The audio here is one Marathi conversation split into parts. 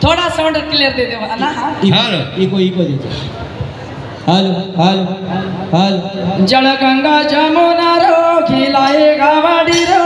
थोड़ा साउंड क्लियर दे दे ना। हेलो इको दे दे। Hello hello hello. जल गंगा जमुना रो खिलाए गावाडी रो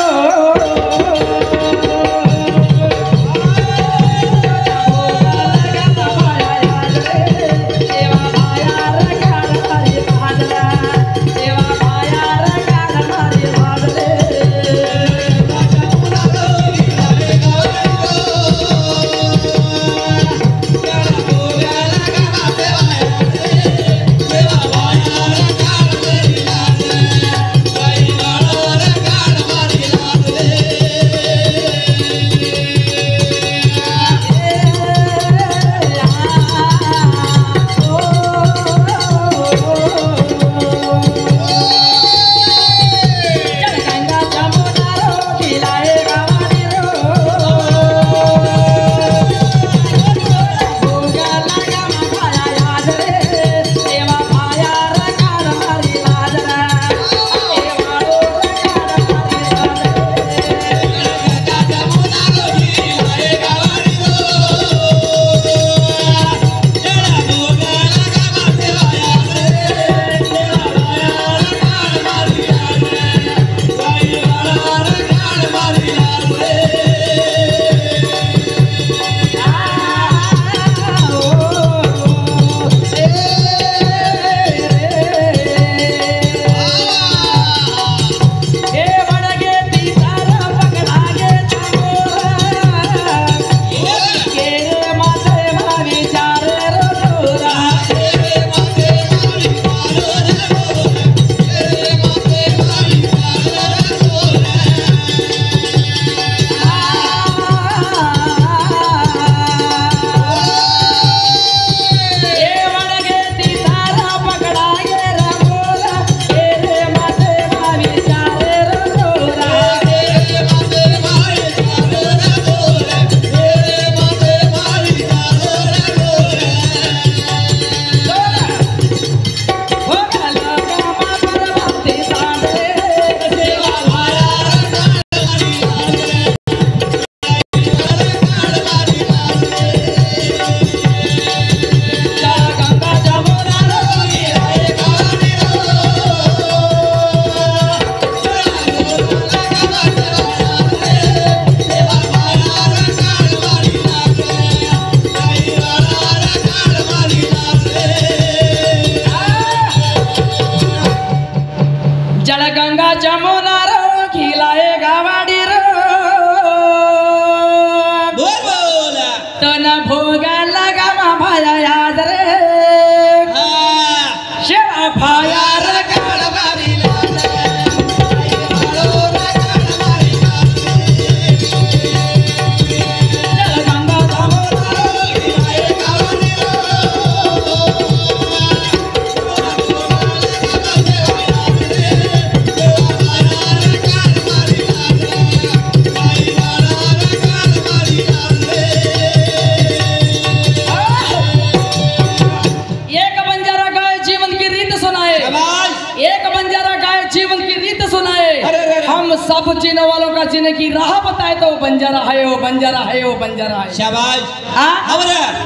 सब जीने वालों का जीने की राह बताए तो बंजारा है, वो बंजारा है, वो बंजारा है। शाबाश। हाँ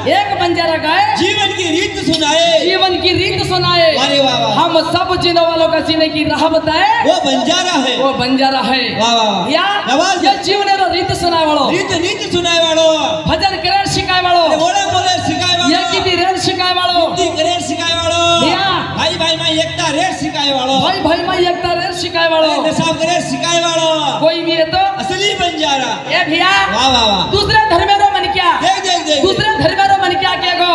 एक बंजारा गाए जीवन की रीत सुनाए, जीवन की रीत सुनाए। अरे वाह वाह। हम सब जीने वालों का जीने की राह बताए, वो बंजारा है, वो बंजारा है। वाह वाह। या जीवने रो रीत सुनाए वालो, रीत सुनाए वालो, भजन करे सिखाए वालो, बोले बोले सिखाए वालो, ये की रेल सिखाए वालो, रेल सिखाए वालो, भाई भाई मैं एकता रेल सिखाए वालो, भाई भाई मैं एकता रेल सिखाए वालो, नसाब करे सिखाए वालो। कोई भी है तो असली बंजारा। ए भैया वाह वाह वाह। दूसरे धर्मेरो मन क्या देख देख देख, दूसरे धर्मेरो मन क्या के गो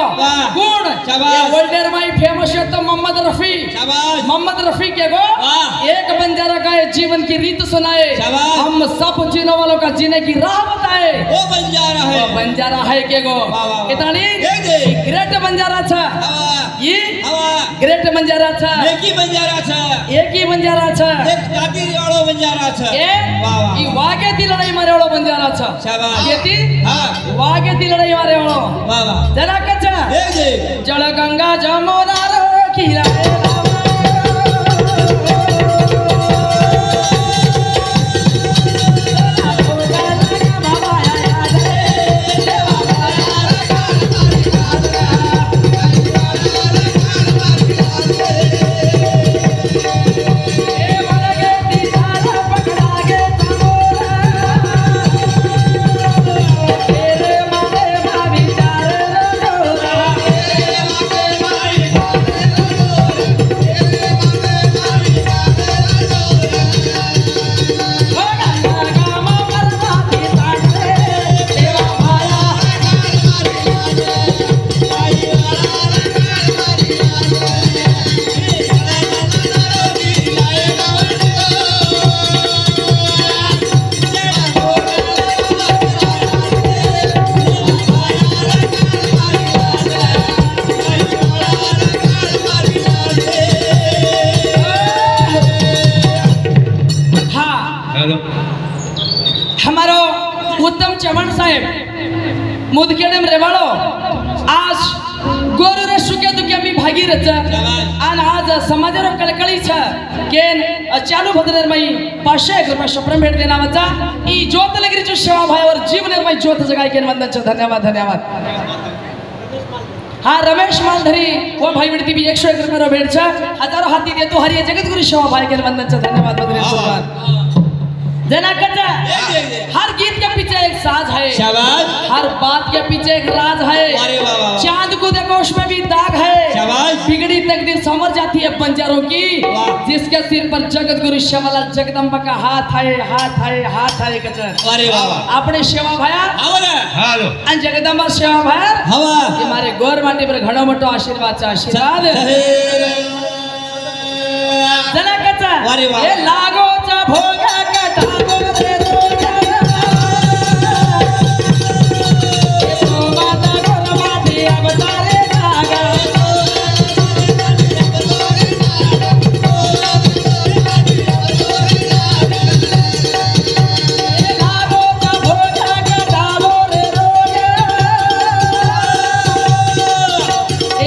गुण। शाबाश। वर्ल्ड माई फेमस है तो मोहम्मद रफी। शाबाश। मोहम्मद रफी के गो एक बंजारा का जीवन की रीत सुनाए, हम सब जीने वालों का जीने की राह बताए, वो बंजारा है, वो बंजारा है के गो। कितनी ग्रेट बंजारा था ये, ग्रेट बंजारा था, एक ही बंजारा था, एक ही बंजारा था, एक जाति वालो बंजारा था। वाह वाह। ये वागे ती लड़ाई मारे वालो बंजारा था। शाबाश। ये ती वागे ती लड़ाई मारे वालो। वाह वाह। जरा कच्चा देख देख, जल गंगा जमुना रो खिलाए हमारो उत्तम चव्हाण साहेब मुदखेडम रेवाळो आज गोर रे सुके दुखे मी भागीरथ आणि आज समाजारो कळकळी छ केन चालू भद्रेर मई 500 रुपये शप्रम भेट देनावाचा ई ज्योत लगरीचो सेवा भाईवर जीवन मई ज्योत जगाय केन वंदनच धन्यवाद धन्यवाद हाँ रमेश मालधरी वो भाई बेटी भी 101 रुपये रो भेट छ हजारों हाथी दे तो हरिये जगत गुरु सेवा भाई केन वंदनच धन्यवाद बद्रेश्वर जना कचा हर गीत के पीछे एक साज है शाबाश हर बात के पीछे एक राज है अरे वाह वाह चांद को देखो उसमें भी दाग है शाबाश बिगड़ी तकदीर संवर जाती है बंजारों की जिसके सिर पर जगत गुरु शिवलाल जगदम्बा का हाथ है हाथ है हाथ है कचा अरे वाह वाह अपने सेवा भाया आवरे हालो आणि जगदम्बा सेवा भाया हवा ये मारे गोर माटी पर घणो मोठो आशीर्वाद आशीर्वाद जना कचा अरे वाह ये लागो चा भोगा कटागो रे रोगा ये सोमादा गोर माटी अवतारे जागा ये लागो चा भोगा कटागो रे रोगा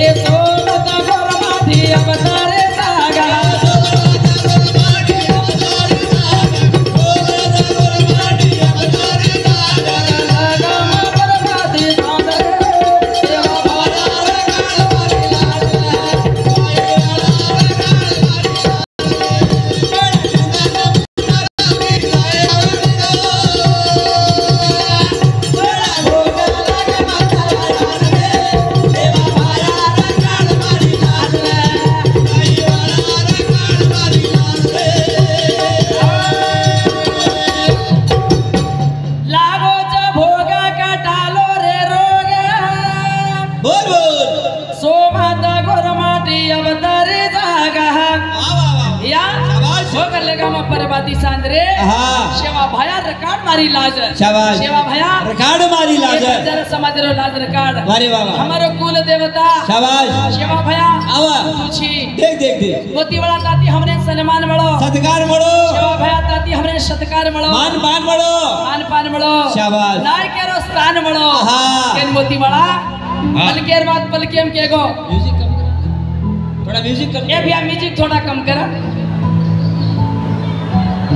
ये सोमादा गोर माटी अवतारे जागा सेवा भया रिकॉर्ड मारी लाज शाबाश सेवा भया रिकॉर्ड मारी लाज जरा समाज रो लाज रिकॉर्ड अरे वाह वाह हमारो कुल देवता शाबाश सेवा भया आवा तुछी देख देख देख मोती वाला ताती हमरे सम्मान मळो सत्कार मळो सेवा भया ताती हमरे सत्कार मळो मान पान मळो मान पान मळो शाबाश नाय केरो स्थान मळो हाँ। केन मोती वाला पलकेर बात पलकेम केगो म्यूजिक कम करा थोड़ा म्यूजिक कर ए भैया म्यूजिक थोड़ा कम करा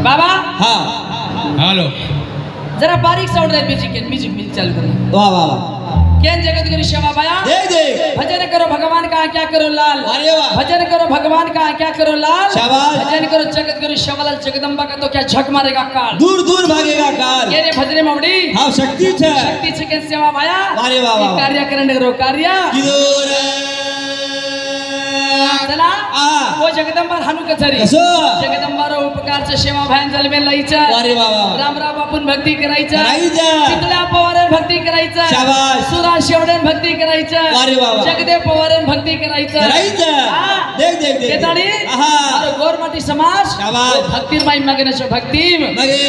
बाबा हाँ हेलो जरा बारीक साउंड रहे म्यूजिक चालू करो वाह वाह वाह केन जगत गुरु सेवा भया देख देख भजन करो भगवान का क्या करो लाल अरे वाह भजन करो भगवान का क्या करो लाल शाबाश भजन करो जगत गुरु शिवलाल जगदम्बा का तो क्या झक मारेगा काल दूर दूर भागेगा काल ये रे भजने मवडी हाँ शक्ति छे शक्ति से केन सेवा भया अरे वाह वाह कार्य करने करो कार्य किदोर चला आ वो जगदम्बा हानू कचरी कसो जगदम्बा रो उपकार से सेवा भयन जलमे लईचा अरे वाह वाह राम राम आपण भक्ती करायचा करायचा चितळ्या पवारन भक्ती करायचा शाबाश सुरा शेवडन भक्ती करायचा अरे वाह वाह जगदेव पवारन भक्ती करायचा करायचा हाँ। देख देख देख केताडी आहा अरे गोरमाटी समाज शाबाश भक्ती माई मगनशो भक्ती मगे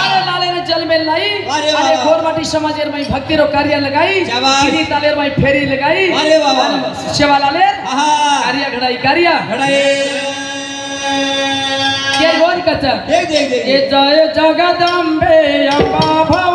अरे लाले ने जल में लाई अरे वाह अरे वाह। गोरमाटी समाजेर माई भक्ति रो कार्य लगाई शाबाश। किनी तालेर माई फेरी लगाई अरे वाह वाह। सेवा लालेर आहा कार्य घडाई कार्य घडाई के गोर कचा देख देख देख ये जय जगदम्बे अम्बा भव